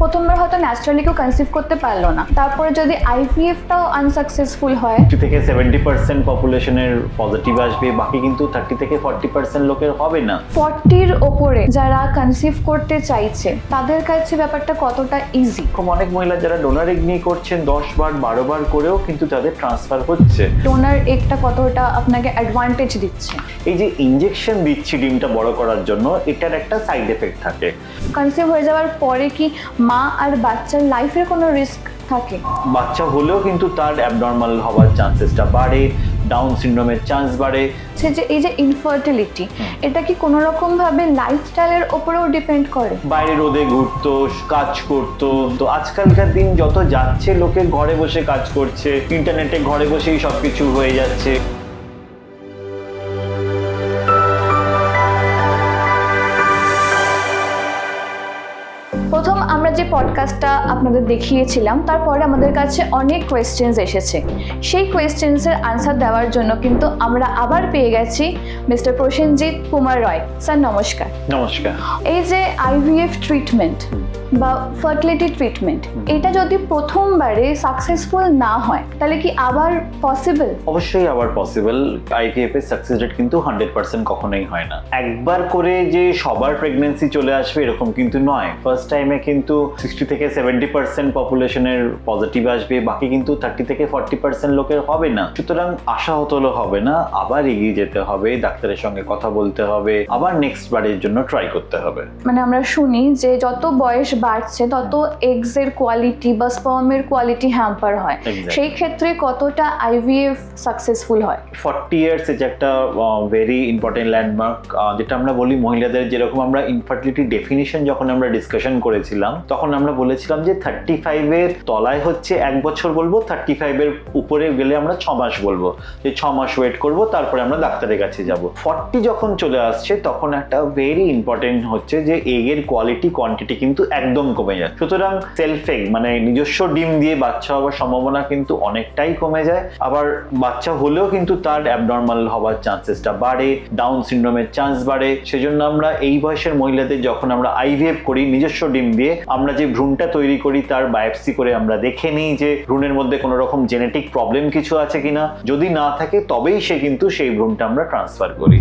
প্রথমবার হয়তো ন্যাচারালি কেউ কনসিভ করতে পারলো না, তারপরে যদি আইভিএফটাও আনসাকসেসফুল হয়, 50 থেকে 70% পপুলেশনের পজিটিভ আসবে, বাকি কিন্তু 30 থেকে 40% লোকের হবে না। 40-র ওপরে যারা কনসিভ করতে চাইছে তাদের কাছে ব্যাপারটা কতটা ইজি? অনেক মহিলা যারা ডোনার এগ নিয়ে করছেন 10 বার 12 বার করেও কিন্তু তাদের ট্রান্সফার হচ্ছে। ডোনার এগটা কতটা আপনাকে অ্যাডভান্টেজ দিচ্ছে? এই যে ইনজেকশন দিচ্ছি ডিমটা বড় করার জন্য, এটার একটা সাইড এফেক্ট থাকে। কনসিভ হয়ে যাওয়ার পরে কি মা আর বাচ্চার লাইফের কোনো রিস্ক থাকে? বাচ্চা হলেও কিন্তু তার অ্যাবনর্মাল হওয়ার চান্সেসটা বাড়ে, ডাউন সিনড্রোমের চান্স বাড়ে। যে এই যে ইনফার্টিলিটি, এটা কি কোনো রকম ভাবে লাইফস্টাইলের উপরেও ডিপেন্ড করে? বাইরে রোদে ঘুরতো, কাজ করতো, তো আজকালকার দিন যত যাচ্ছে লোকে ঘরে বসে কাজ করছে, ইন্টারনেটে ঘরে বসেই সবকিছু হয়ে যাচ্ছে। প্রথম আমরা যে পডকাস্টটা আপনাদের দেখিয়েছিলাম, তারপরে আমাদের কাছে অনেক কোয়েশ্চেন্স এসেছে। সেই কোয়েশ্চেন্সের আনসার দেওয়ার জন্য কিন্তু আমরা আবার পেয়ে গেছি মিস্টার প্রসেনজিৎ কুমার রয়। স্যার নমস্কার। নমস্কার। এই যে আইভিএফ ট্রিটমেন্ট বা ফার্টিলিটি ট্রিটমেন্ট, এটা যদি প্রথমবারে সাকসেসফুল না হয় তাহলে কি আবার পসিবল? অবশ্যই আবার পসিবল। আইভিএফ এর সাকসেস রেট কিন্তু 100% কখনোই হয় না। একবার করে যে সবার প্রেগন্যান্সি চলে আসবে এরকম কিন্তু নয়। ফার্স্ট টাইমে কিন্তু 60 থেকে 70% পপুলেশনের পজিটিভ আসবে, বাকি কিন্তু 30 থেকে 40% লোকের হবে না। সুতরাং আশাহত হলে হবে না, আবার এগিয়ে যেতে হবে, ডাক্তারের সঙ্গে কথা বলতে হবে, আবার নেক্সট বারের জন্য ট্রাই করতে হবে। মানে আমরা শুনি যে যত বয়স বাড়ছে তত এগস এর কোয়ালিটি বা স্পার্মের কোয়ালিটি হ্যাম্পার হয়। সেই ক্ষেত্রে কতটা আইভিএফ সাকসেসফুল হয়? 40 ইয়ার্স যে একটা ভেরি ইম্পর্টেন্ট ল্যান্ডমার্ক, যেটা আমরা বলি মহিলাদের, যেরকম আমরা ইনফার্টিলিটি ডেফিনিশন যখন আমরা ডিসকাশন করেছিলাম তখন আমরা বলেছিলাম যে 35 এর তলায় হচ্ছে 1 বছর বলবো, 35 এর উপরে গেলে আমরা 6 মাস বলবো, যে 6 মাস ওয়েট করব, তারপরে আমরা ডাক্তারের কাছে যাব। 40 যখন চলে আসছে তখন একটা ভেরি ইম্পর্টেন্ট হচ্ছে যে এগের কোয়ালিটি কোয়ান্টিটি কিন্তু একদম কমে যায়। সুতরাং সেলফ এগ মানে নিজস্ব ডিম দিয়ে বাচ্চা হওয়ার সম্ভাবনা কিন্তু অনেকটাই কমে যায়। আবার বাচ্চা হলেও কিন্তু তার অ্যাবনর্মাল হওয়ার চান্সেসটা বাড়ে, ডাউন সিনড্রোমের চান্স বাড়ে। সেজন্য আমরা এই বয়সের মহিলাদের যখন আমরা আইভিএফ করি নিজস্ব ডিম দিয়ে, আমরা যে ভ্রূণটা তৈরি করি তার বায়োপসি করে আমরা দেখে নিই যে ভ্রূণের মধ্যে কোনো রকম জেনেটিক প্রবলেম কিছু আছে কিনা। যদি না থাকে তবেই কিন্তু সেই ভ্রূণটা আমরা ট্রান্সফার করি।